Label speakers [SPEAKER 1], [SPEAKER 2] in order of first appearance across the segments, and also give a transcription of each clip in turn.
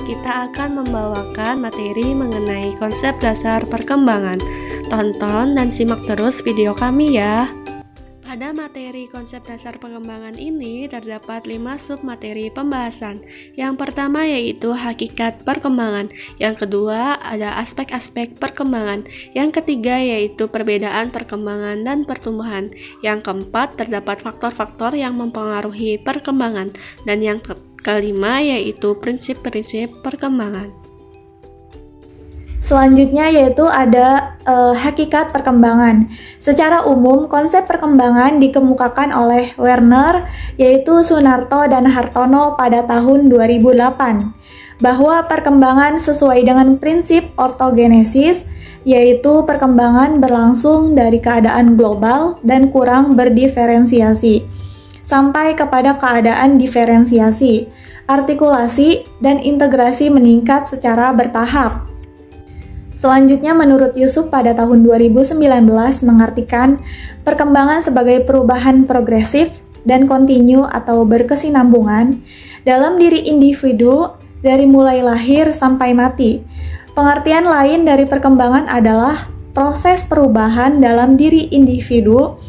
[SPEAKER 1] kita akan membawakan materi mengenai konsep dasar perkembangan. Tonton dan simak terus video kami ya. Pada materi konsep dasar pengembangan ini terdapat 5 submateri pembahasan. Yang pertama yaitu hakikat perkembangan, yang kedua ada aspek-aspek perkembangan, yang ketiga yaitu perbedaan perkembangan dan pertumbuhan, yang keempat terdapat faktor-faktor yang mempengaruhi perkembangan, dan yang kelima yaitu prinsip-prinsip perkembangan.
[SPEAKER 2] Selanjutnya yaitu ada hakikat perkembangan. Secara umum, konsep perkembangan dikemukakan oleh Werner, yaitu Sunarto dan Hartono pada tahun 2008, bahwa perkembangan sesuai dengan prinsip ortogenesis, yaitu perkembangan berlangsung dari keadaan global dan kurang berdiferensiasi, sampai kepada keadaan diferensiasi, artikulasi, dan integrasi meningkat secara bertahap. Selanjutnya, menurut Yusuf pada tahun 2019 mengartikan perkembangan sebagai perubahan progresif dan kontinu atau berkesinambungan dalam diri individu dari mulai lahir sampai mati. Pengertian lain dari perkembangan adalah proses perubahan dalam diri individu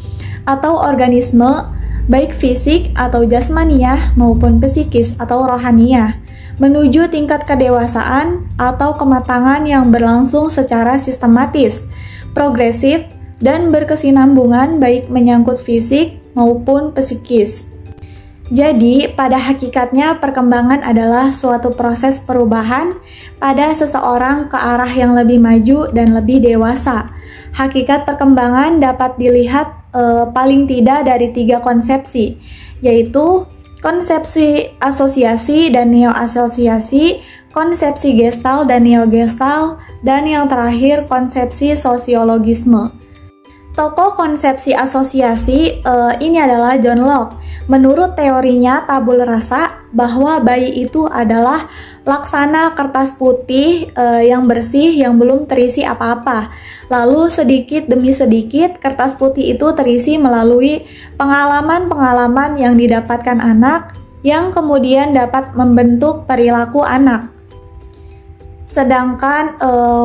[SPEAKER 2] atau organisme, baik fisik atau jasmaniah maupun psikis atau rohaniah, menuju tingkat kedewasaan atau kematangan yang berlangsung secara sistematis, progresif, dan berkesinambungan baik menyangkut fisik maupun psikis. Jadi, pada hakikatnya perkembangan adalah suatu proses perubahan pada seseorang ke arah yang lebih maju dan lebih dewasa. Hakikat perkembangan dapat dilihat paling tidak dari 3 konsepsi, yaitu konsepsi asosiasi dan neo-asosiasi, konsepsi gestal dan neo-gestal, dan yang terakhir konsepsi sosiologisme. Tokoh konsepsi asosiasi ini adalah John Locke. Menurut teorinya tabula rasa, bahwa bayi itu adalah laksana kertas putih yang bersih yang belum terisi apa-apa. Lalu sedikit demi sedikit kertas putih itu terisi melalui pengalaman-pengalaman yang didapatkan anak yang kemudian dapat membentuk perilaku anak. Sedangkan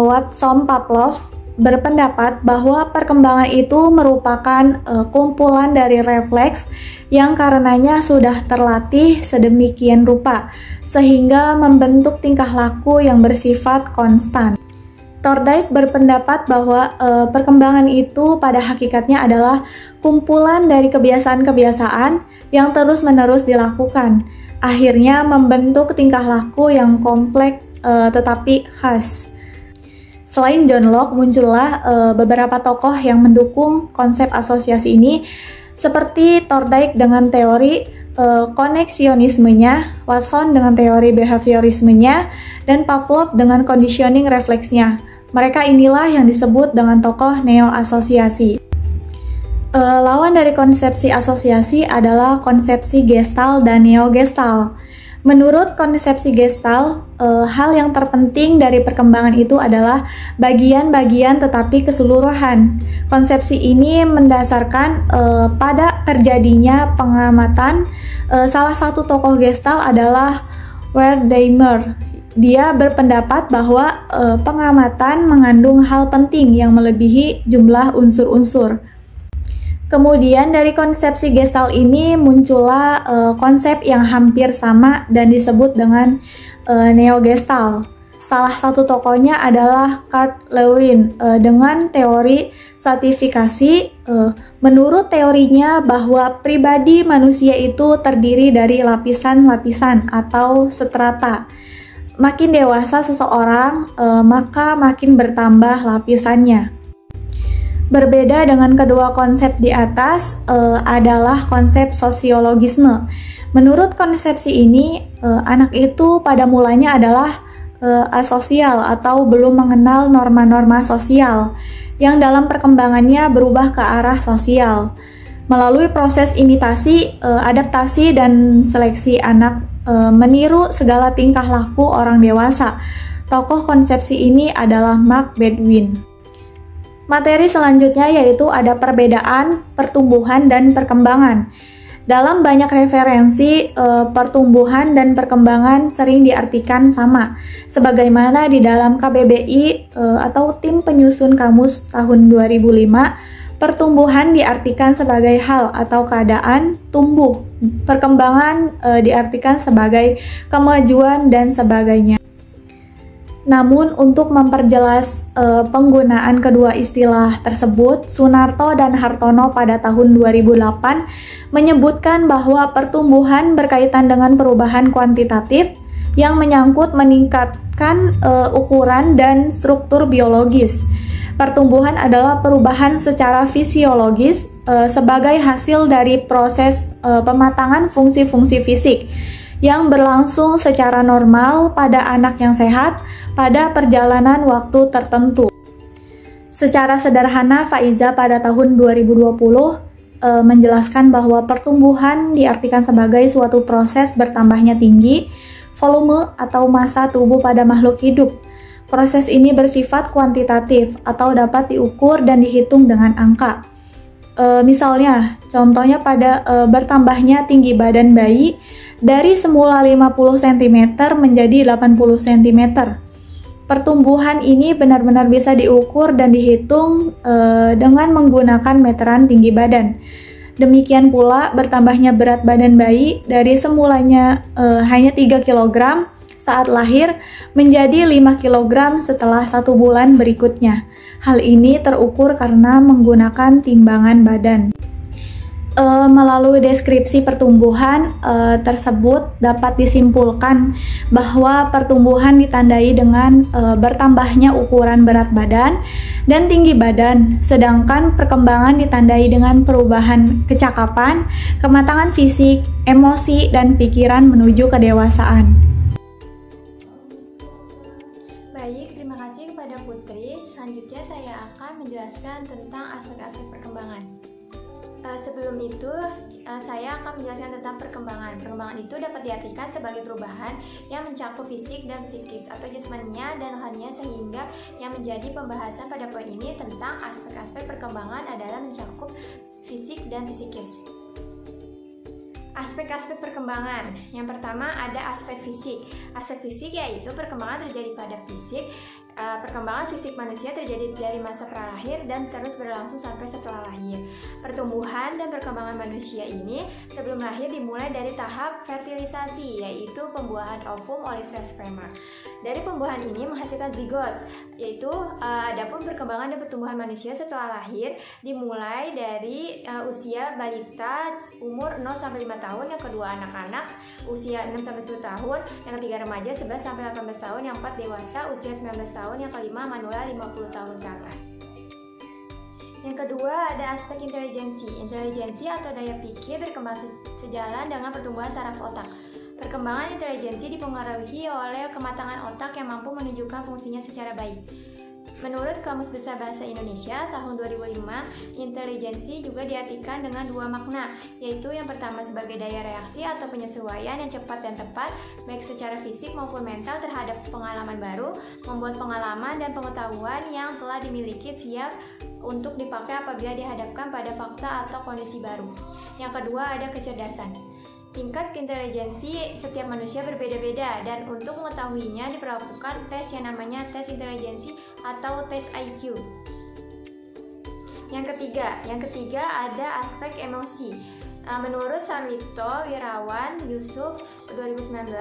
[SPEAKER 2] Watson Pavlov berpendapat bahwa perkembangan itu merupakan kumpulan dari refleks yang karenanya sudah terlatih sedemikian rupa sehingga membentuk tingkah laku yang bersifat konstan. Thorndike berpendapat bahwa perkembangan itu pada hakikatnya adalah kumpulan dari kebiasaan-kebiasaan yang terus-menerus dilakukan, akhirnya membentuk tingkah laku yang kompleks tetapi khas. Selain John Locke, muncullah beberapa tokoh yang mendukung konsep asosiasi ini, seperti Thorndike dengan teori koneksionismenya, Watson dengan teori behaviorismenya, dan Pavlov dengan conditioning refleksnya. Mereka inilah yang disebut dengan tokoh neo-asosiasi. Lawan dari konsepsi asosiasi adalah konsepsi gestal dan neo-gestal. Menurut konsepsi gestal, hal yang terpenting dari perkembangan itu adalah bagian-bagian tetapi keseluruhan. Konsepsi ini mendasarkan pada terjadinya pengamatan. Salah satu tokoh gestal adalah Wertheimer. Dia berpendapat bahwa pengamatan mengandung hal penting yang melebihi jumlah unsur-unsur. Kemudian dari konsepsi gestal ini muncullah konsep yang hampir sama dan disebut dengan neo-gestal. Salah satu tokohnya adalah Kurt Lewin dengan teori stratifikasi. Menurut teorinya bahwa pribadi manusia itu terdiri dari lapisan-lapisan atau strata. Makin dewasa seseorang, maka makin bertambah lapisannya. Berbeda dengan kedua konsep di atas adalah konsep sosiologisme. Menurut konsepsi ini, anak itu pada mulanya adalah asosial atau belum mengenal norma-norma sosial yang dalam perkembangannya berubah ke arah sosial. Melalui proses imitasi, adaptasi, dan seleksi anak meniru segala tingkah laku orang dewasa. Tokoh konsepsi ini adalah Mark Bedwin. Materi selanjutnya yaitu ada perbedaan, pertumbuhan, dan perkembangan. Dalam banyak referensi, pertumbuhan dan perkembangan sering diartikan sama. Sebagaimana di dalam KBBI atau Tim Penyusun Kamus tahun 2005, pertumbuhan diartikan sebagai hal atau keadaan tumbuh. Perkembangan diartikan sebagai kemajuan dan sebagainya. Namun untuk memperjelas penggunaan kedua istilah tersebut, Sunarto dan Hartono pada tahun 2008 menyebutkan bahwa pertumbuhan berkaitan dengan perubahan kuantitatif yang menyangkut meningkatkan ukuran dan struktur biologis. Pertumbuhan adalah perubahan secara fisiologis sebagai hasil dari proses pematangan fungsi-fungsi fisik yang berlangsung secara normal pada anak yang sehat pada perjalanan waktu tertentu. Secara sederhana, Faiza pada tahun 2020 menjelaskan bahwa pertumbuhan diartikan sebagai suatu proses bertambahnya tinggi, volume atau massa tubuh pada makhluk hidup. Proses ini bersifat kuantitatif atau dapat diukur dan dihitung dengan angka. Misalnya, contohnya pada bertambahnya tinggi badan bayi dari semula 50 cm menjadi 80 cm. Pertumbuhan ini benar-benar bisa diukur dan dihitung dengan menggunakan meteran tinggi badan. Demikian pula bertambahnya berat badan bayi dari semulanya hanya 3 kg saat lahir menjadi 5 kg setelah 1 bulan berikutnya. Hal ini terukur karena menggunakan timbangan badan. Melalui deskripsi pertumbuhan tersebut dapat disimpulkan bahwa pertumbuhan ditandai dengan bertambahnya ukuran berat badan dan tinggi badan, sedangkan perkembangan ditandai dengan perubahan kecakapan, kematangan fisik, emosi, dan pikiran menuju kedewasaan.
[SPEAKER 3] Baik, terima kasih kepada Putri. Selanjutnya saya akan menjelaskan tentang aspek-aspek perkembangan. Sebelum itu, saya akan menjelaskan tentang perkembangan. Perkembangan itu dapat diartikan sebagai perubahan yang mencakup fisik dan psikis atau jasmania dan rohania, sehingga yang menjadi pembahasan pada poin ini tentang aspek-aspek perkembangan adalah mencakup fisik dan psikis. Aspek-aspek perkembangan. Yang pertama ada aspek fisik. Aspek fisik yaitu perkembangan terjadi pada fisik. Perkembangan fisik manusia terjadi dari masa pralahir dan terus berlangsung sampai setelah lahir. Pertumbuhan dan perkembangan manusia ini sebelum lahir dimulai dari tahap fertilisasi, yaitu pembuahan ovum oleh sel sperma. Dari pembuahan ini menghasilkan zigot, yaitu adapun perkembangan dan pertumbuhan manusia setelah lahir dimulai dari usia balita umur 0-5 tahun, yang kedua anak-anak usia 6-10 tahun, yang ketiga remaja 11-18 tahun, yang keempat dewasa usia 19 tahun, yang kelima manula 50 tahun ke atas. Yang kedua ada aspek intelijensi. Intelijensi atau daya pikir berkembang sejalan dengan pertumbuhan saraf otak. Perkembangan intelijensi dipengaruhi oleh kematangan otak yang mampu menunjukkan fungsinya secara baik. Menurut Kamus Besar Bahasa Indonesia tahun 2005, intelijensi juga diartikan dengan dua makna, yaitu yang pertama sebagai daya reaksi atau penyesuaian yang cepat dan tepat, baik secara fisik maupun mental terhadap pengalaman baru, membuat pengalaman dan pengetahuan yang telah dimiliki siap untuk dipakai apabila dihadapkan pada fakta atau kondisi baru. Yang kedua ada kecerdasan. Tingkat intelijensi setiap manusia berbeda-beda, dan untuk mengetahuinya diperlakukan tes yang namanya tes intelijensi atau tes IQ. Yang ketiga ada aspek emosi. Menurut Sarwito Wirawan Yusuf 2019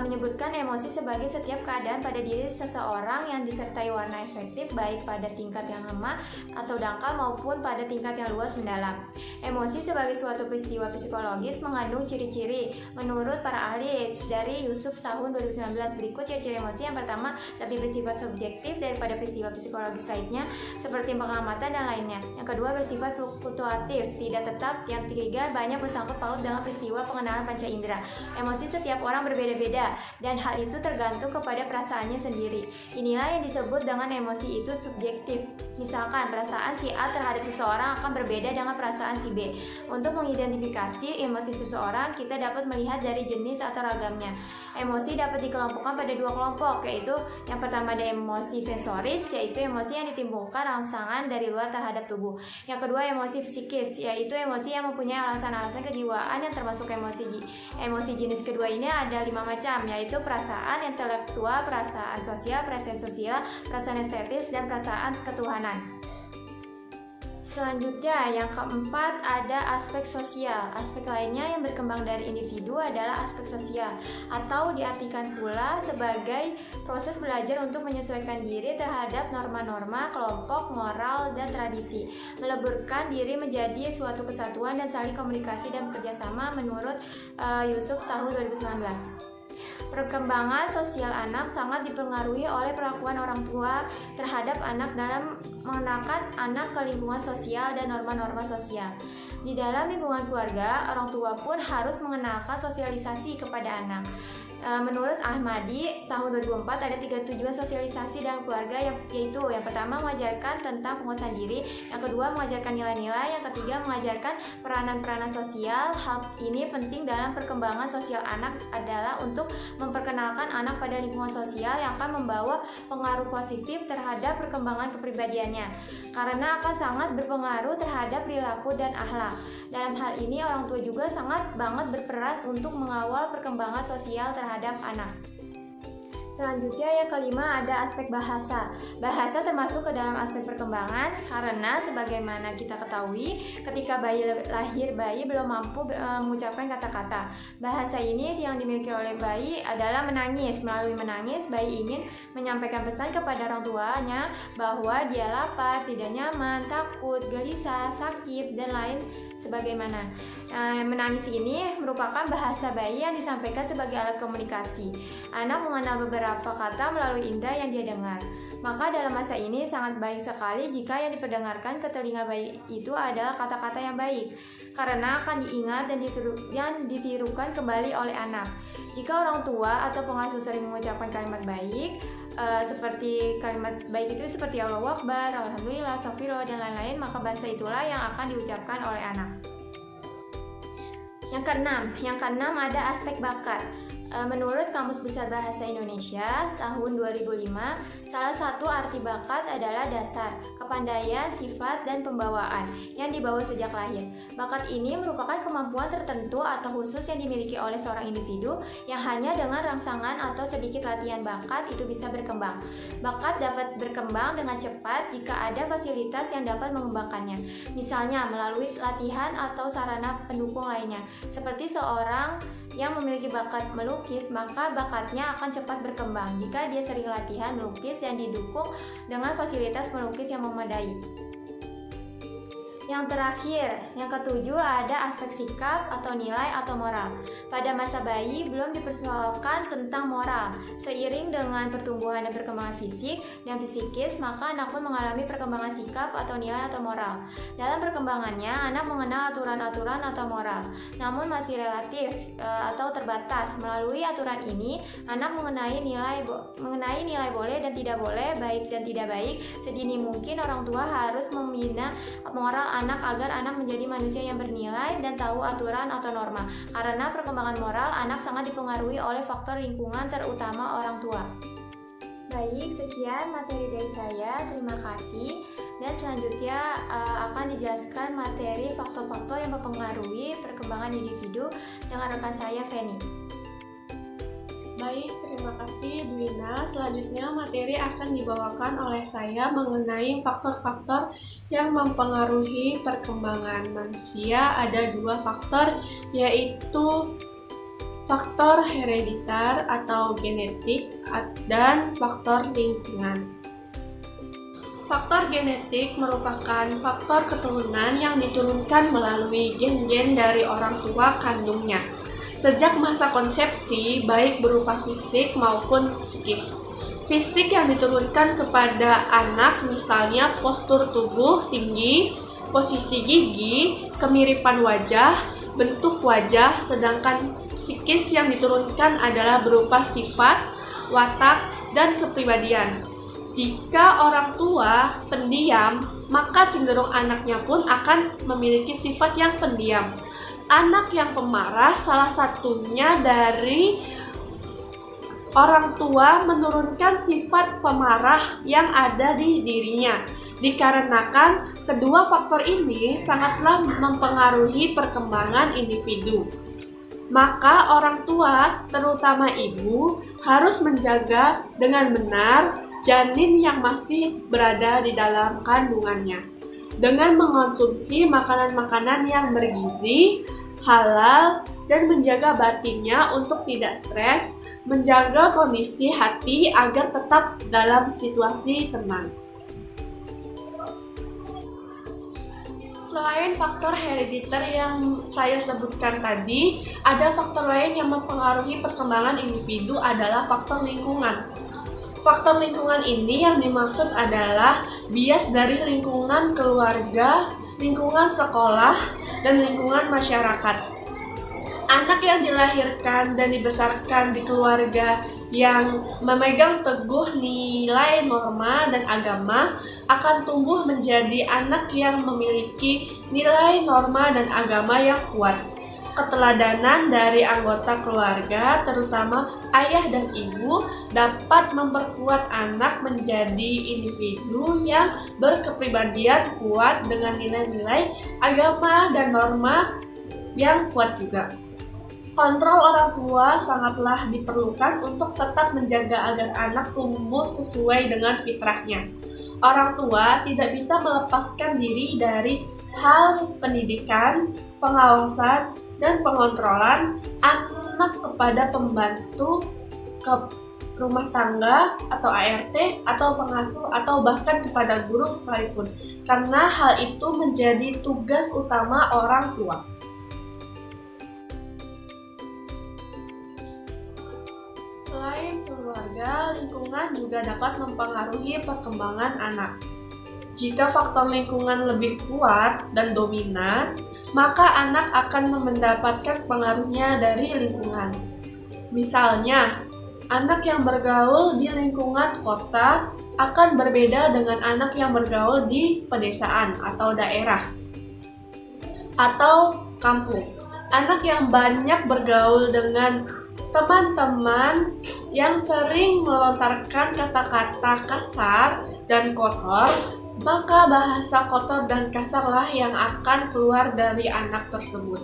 [SPEAKER 3] menyebutkan emosi sebagai setiap keadaan pada diri seseorang yang disertai warna efektif baik pada tingkat yang lemah atau dangkal maupun pada tingkat yang luas mendalam. Emosi sebagai suatu peristiwa psikologis mengandung ciri-ciri menurut para ahli dari Yusuf tahun 2019. Berikut ciri-ciri emosi. Yang pertama, lebih bersifat subjektif daripada peristiwa psikologis lainnya seperti pengamatan dan lainnya. Yang kedua, bersifat fluktuatif, tidak tetap. Yang ketiga, banyak bersangkut paut dengan peristiwa pengenalan panca indera. Emosi setiap orang berbeda-beda dan hal itu tergantung kepada perasaannya sendiri. Inilah yang disebut dengan emosi itu subjektif. Misalkan perasaan si A terhadap seseorang akan berbeda dengan perasaan si B. Untuk mengidentifikasi emosi seseorang, kita dapat melihat dari jenis atau ragamnya. Emosi dapat dikelompokkan pada dua kelompok, yaitu yang pertama ada emosi sensoris, yaitu emosi yang ditimbulkan rangsangan dari luar terhadap tubuh. Yang kedua emosi psikis, yaitu emosi yang mempunyai alasan-alasan kejiwaan yang termasuk emosi. Emosi jenis kedua ini ada 5 macam, yaitu perasaan intelektual, perasaan sosial, perasaan estetis, dan perasaan ketuhanan. Selanjutnya, yang keempat ada aspek sosial. Aspek lainnya yang berkembang dari individu adalah aspek sosial, atau diartikan pula sebagai proses belajar untuk menyesuaikan diri terhadap norma-norma, kelompok, moral, dan tradisi, meleburkan diri menjadi suatu kesatuan dan saling komunikasi dan bekerjasama menurut Yusuf tahun 2019. Perkembangan sosial anak sangat dipengaruhi oleh perlakuan orang tua terhadap anak dalam mengenalkan anak ke lingkungan sosial dan norma-norma sosial. Di dalam lingkungan keluarga, orang tua pun harus mengenalkan sosialisasi kepada anak. Menurut Ahmadi, tahun 2004 ada 3 tujuan sosialisasi dalam keluarga, yaitu yang pertama mengajarkan tentang penguasaan diri, yang kedua mengajarkan nilai-nilai, yang ketiga mengajarkan peranan-peranan sosial. Hal ini penting dalam perkembangan sosial anak adalah untuk memperkenalkan anak pada lingkungan sosial yang akan membawa pengaruh positif terhadap perkembangan kepribadiannya, karena akan sangat berpengaruh terhadap perilaku dan akhlak. Dalam hal ini, orang tua juga sangat banget berperan untuk mengawal perkembangan sosial terhadap anak. Selanjutnya yang kelima ada aspek bahasa. Bahasa termasuk ke dalam aspek perkembangan karena sebagaimana kita ketahui ketika bayi lahir, bayi belum mampu mengucapkan kata-kata. Bahasa ini yang dimiliki oleh bayi adalah menangis. Melalui menangis, bayi ingin menyampaikan pesan kepada orang tuanya bahwa dia lapar, tidak nyaman, takut, gelisah, sakit, dan lain sebagaimana. Menangis ini merupakan bahasa bayi yang disampaikan sebagai alat komunikasi. Anak mengenal beberapa kata melalui indera yang dia dengar. Maka dalam masa ini sangat baik sekali jika yang diperdengarkan ke telinga bayi itu adalah kata-kata yang baik, karena akan diingat dan ditirukan kembali oleh anak. Jika orang tua atau pengasuh sering mengucapkan kalimat baik, seperti kalimat baik itu seperti Allahu Akbar, Alhamdulillah, Astagfirullah, dan lain-lain, maka bahasa itulah yang akan diucapkan oleh anak. Yang keenam ada aspek bakat. Menurut Kamus Besar Bahasa Indonesia tahun 2005, salah satu arti bakat adalah dasar, kepandaian, sifat, dan pembawaan yang dibawa sejak lahir. Bakat ini merupakan kemampuan tertentu atau khusus yang dimiliki oleh seorang individu yang hanya dengan rangsangan atau sedikit latihan bakat itu bisa berkembang. Bakat dapat berkembang dengan cepat jika ada fasilitas yang dapat mengembangkannya, misalnya melalui latihan atau sarana pendukung lainnya. Seperti seorang yang memiliki bakat melukis, maka bakatnya akan cepat berkembang jika dia sering latihan melukis dan didukung dengan fasilitas melukis yang memadai. Yang terakhir, yang ketujuh ada aspek sikap atau nilai atau moral. Pada masa bayi belum dipersoalkan tentang moral. Seiring dengan pertumbuhan dan perkembangan fisik dan psikis, maka anak pun mengalami perkembangan sikap atau nilai atau moral. Dalam perkembangannya, anak mengenal aturan-aturan atau moral, namun masih relatif atau terbatas. Melalui aturan ini, anak mengenai nilai boleh dan tidak boleh, baik dan tidak baik. Sedini mungkin orang tua harus membina moral anak agar anak menjadi manusia yang bernilai dan tahu aturan atau norma. Karena perkembangan moral anak sangat dipengaruhi oleh faktor lingkungan, terutama orang tua. Baik, sekian materi dari saya. Terima kasih. Dan selanjutnya akan dijelaskan materi faktor-faktor yang mempengaruhi perkembangan individu dengan rekan saya, Feni.
[SPEAKER 1] Baik, terima kasih Dwina. Selanjutnya materi akan dibawakan oleh saya mengenai faktor-faktor yang mempengaruhi perkembangan manusia. Ada 2 faktor, yaitu faktor hereditar atau genetik dan faktor lingkungan. Faktor genetik merupakan faktor keturunan yang diturunkan melalui gen-gen dari orang tua kandungnya sejak masa konsepsi, baik berupa fisik maupun psikis. Fisik yang diturunkan kepada anak misalnya postur tubuh tinggi, posisi gigi, kemiripan wajah, bentuk wajah, sedangkan psikis yang diturunkan adalah berupa sifat, watak, dan kepribadian. Jika orang tua pendiam, maka cenderung anaknya pun akan memiliki sifat yang pendiam. Anak yang pemarah salah satunya dari orang tua menurunkan sifat pemarah yang ada di dirinya, dikarenakan Kedua faktor ini sangatlah mempengaruhi perkembangan individu. Maka orang tua, terutama ibu, harus menjaga dengan benar janin yang masih berada di dalam kandungannya dengan mengonsumsi makanan-makanan yang bergizi, halal, dan menjaga batinnya untuk tidak stres, menjaga kondisi hati agar tetap dalam situasi tenang. Selain faktor herediter yang saya sebutkan tadi, ada faktor lain yang mempengaruhi perkembangan individu adalah faktor lingkungan. Faktor lingkungan ini yang dimaksud adalah bias dari lingkungan keluarga, lingkungan sekolah, dan lingkungan masyarakat. Anak yang dilahirkan dan dibesarkan di keluarga yang memegang teguh nilai norma dan agama akan tumbuh menjadi anak yang memiliki nilai norma dan agama yang kuat. Keteladanan dari anggota keluarga, terutama ayah dan ibu, dapat memperkuat anak menjadi individu yang berkepribadian kuat dengan nilai-nilai agama dan norma yang kuat juga. Kontrol orang tua sangatlah diperlukan untuk tetap menjaga agar anak tumbuh sesuai dengan fitrahnya. Orang tua tidak bisa melepaskan diri dari hal pendidikan, pengawasan, dan pengontrolan anak kepada pembantu ke rumah tangga atau ART atau pengasuh atau bahkan kepada guru sekalipun, karena hal itu menjadi tugas utama orang tua. Selain keluarga, lingkungan juga dapat mempengaruhi perkembangan anak. Jika faktor lingkungan lebih kuat dan dominan, maka anak akan mendapatkan pengaruhnya dari lingkungan. Misalnya, anak yang bergaul di lingkungan kota akan berbeda dengan anak yang bergaul di pedesaan atau daerah atau kampung. Anak yang banyak bergaul dengan teman-teman yang sering melontarkan kata-kata kasar dan kotor, maka bahasa kotor dan kasarlah yang akan keluar dari anak tersebut.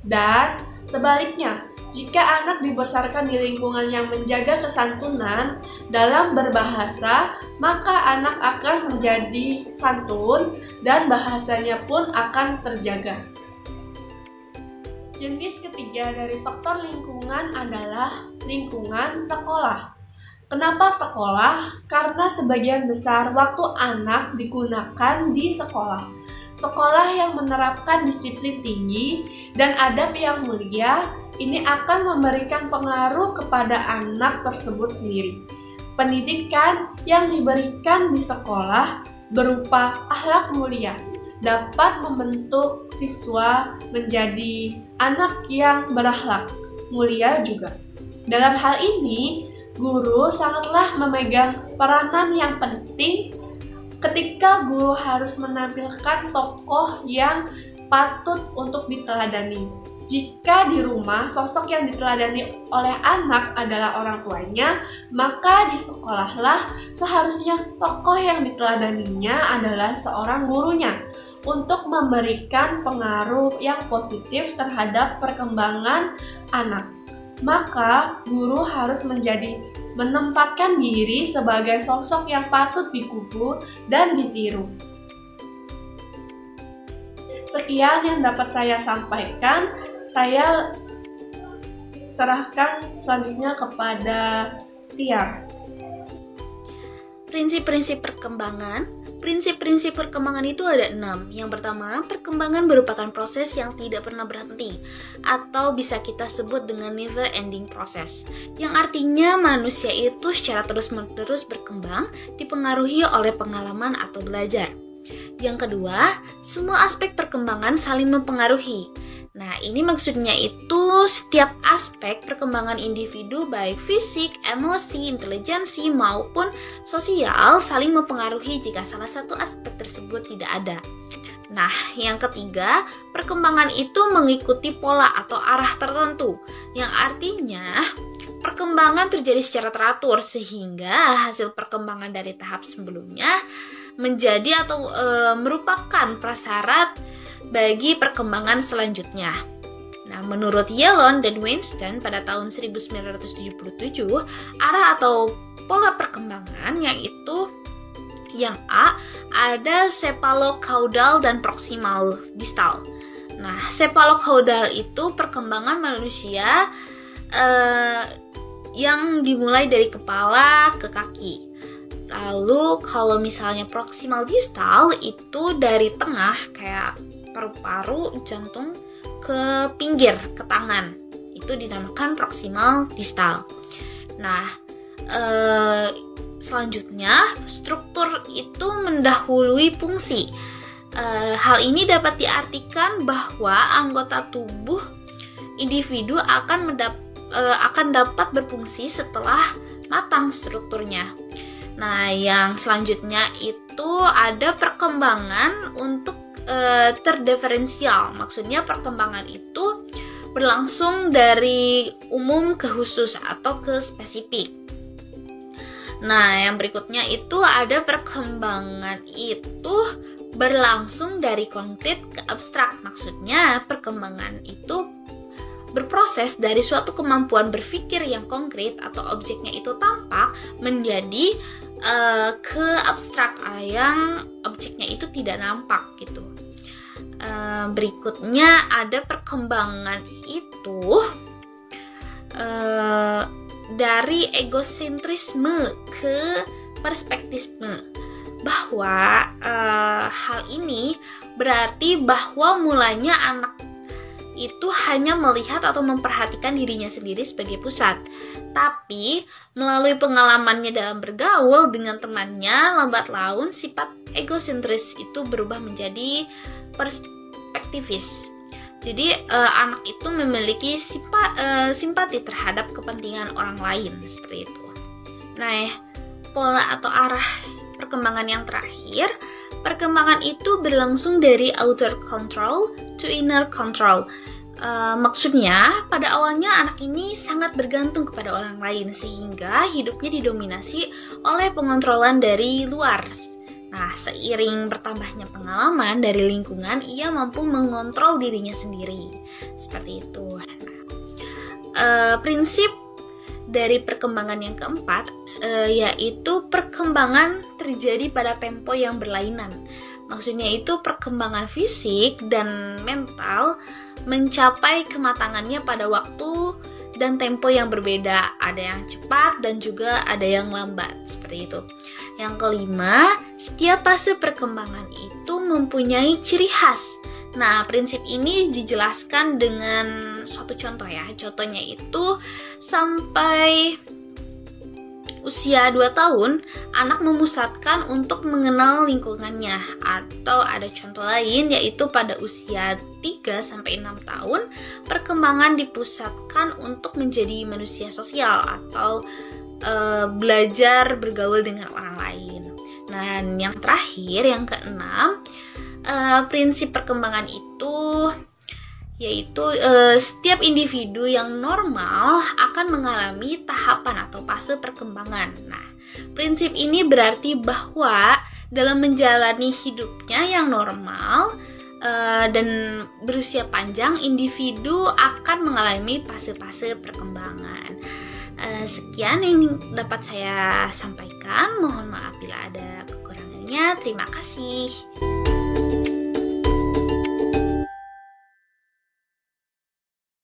[SPEAKER 1] Dan sebaliknya, jika anak dibesarkan di lingkungan yang menjaga kesantunan dalam berbahasa, maka anak akan menjadi santun dan bahasanya pun akan terjaga. Jenis ketiga dari faktor lingkungan adalah lingkungan sekolah. Kenapa sekolah? Karena sebagian besar waktu anak digunakan di sekolah. Sekolah yang menerapkan disiplin tinggi dan adab yang mulia, ini akan memberikan pengaruh kepada anak tersebut sendiri. Pendidikan yang diberikan di sekolah berupa akhlak mulia dapat membentuk siswa menjadi anak yang berakhlak mulia juga. Dalam hal ini, guru sangatlah memegang peranan yang penting ketika guru harus menampilkan tokoh yang patut untuk diteladani. Jika di rumah sosok yang diteladani oleh anak adalah orang tuanya, maka di sekolahlah seharusnya tokoh yang diteladaninya adalah seorang gurunya untuk memberikan pengaruh yang positif terhadap perkembangan anak. Maka guru harus menempatkan diri sebagai sosok yang patut dikupu dan ditiru. Sekian yang dapat saya sampaikan. Saya serahkan selanjutnya kepada Tiar.
[SPEAKER 4] Prinsip-prinsip perkembangan. Prinsip-prinsip perkembangan itu ada 6. Yang pertama, perkembangan merupakan proses yang tidak pernah berhenti, atau bisa kita sebut dengan never ending process, yang artinya manusia itu secara terus-menerus berkembang, dipengaruhi oleh pengalaman atau belajar. Yang kedua, semua aspek perkembangan saling mempengaruhi. Nah, ini maksudnya itu setiap aspek perkembangan individu baik fisik, emosi, intelijensi maupun sosial saling mempengaruhi jika salah satu aspek tersebut tidak ada. Nah, yang ketiga, perkembangan itu mengikuti pola atau arah tertentu, yang artinya perkembangan terjadi secara teratur sehingga hasil perkembangan dari tahap sebelumnya menjadi atau merupakan prasyarat bagi perkembangan selanjutnya. Nah, menurut Yellon dan Weinstein pada tahun 1977, arah atau pola perkembangan yaitu yang A, ada cephalocaudal dan proximal distal. Nah, cephalocaudal itu perkembangan manusia yang dimulai dari kepala ke kaki. Lalu kalau misalnya proximal distal itu dari tengah kayak paru-paru, jantung ke pinggir, ke tangan. Itu dinamakan proximal distal. Nah, selanjutnya struktur itu mendahului fungsi. Hal ini dapat diartikan bahwa anggota tubuh individu akan dapat berfungsi setelah matang strukturnya. Nah, yang selanjutnya itu ada perkembangan untuk terdiferensial. Maksudnya perkembangan itu berlangsung dari umum ke khusus atau ke spesifik. Nah, yang berikutnya itu ada perkembangan itu berlangsung dari konkret ke abstrak. Maksudnya perkembangan itu berproses dari suatu kemampuan berpikir yang konkret atau objeknya itu tampak menjadi ke abstrak yang objeknya itu tidak nampak gitu. Berikutnya ada perkembangan itu dari egosentrisme ke perspektisme, bahwa hal ini berarti bahwa mulanya anak itu hanya melihat atau memperhatikan dirinya sendiri sebagai pusat, tapi melalui pengalamannya dalam bergaul dengan temannya, lambat laun sifat egosentris itu berubah menjadi perspektivis. Jadi anak itu memiliki simpati terhadap kepentingan orang lain, seperti itu. Nah, pola atau arah perkembangan yang terakhir, perkembangan itu berlangsung dari outer control to inner control. Maksudnya pada awalnya anak ini sangat bergantung kepada orang lain sehingga hidupnya didominasi oleh pengontrolan dari luar. Nah, seiring bertambahnya pengalaman dari lingkungan, ia mampu mengontrol dirinya sendiri. Seperti itu. Prinsip dari perkembangan yang keempat yaitu perkembangan terjadi pada tempo yang berlainan. Maksudnya itu perkembangan fisik dan mental mencapai kematangannya pada waktu dan tempo yang berbeda. Ada yang cepat dan juga ada yang lambat, seperti itu. Yang kelima, setiap fase perkembangan itu mempunyai ciri khas. Nah, prinsip ini dijelaskan dengan suatu contoh ya. Contohnya itu sampai usia 2 tahun, anak memusatkan untuk mengenal lingkungannya. Atau ada contoh lain yaitu pada usia 3-6 tahun, perkembangan dipusatkan untuk menjadi manusia sosial atau belajar bergaul dengan orang lain. Nah, yang terakhir, yang keenam, prinsip perkembangan itu yaitu setiap individu yang normal akan mengalami tahapan atau fase perkembangan. Nah, prinsip ini berarti bahwa dalam menjalani hidupnya yang normal dan berusia panjang, individu akan mengalami fase-fase perkembangan. Sekian yang dapat saya sampaikan. Mohon maaf bila ada kekurangannya. Terima kasih.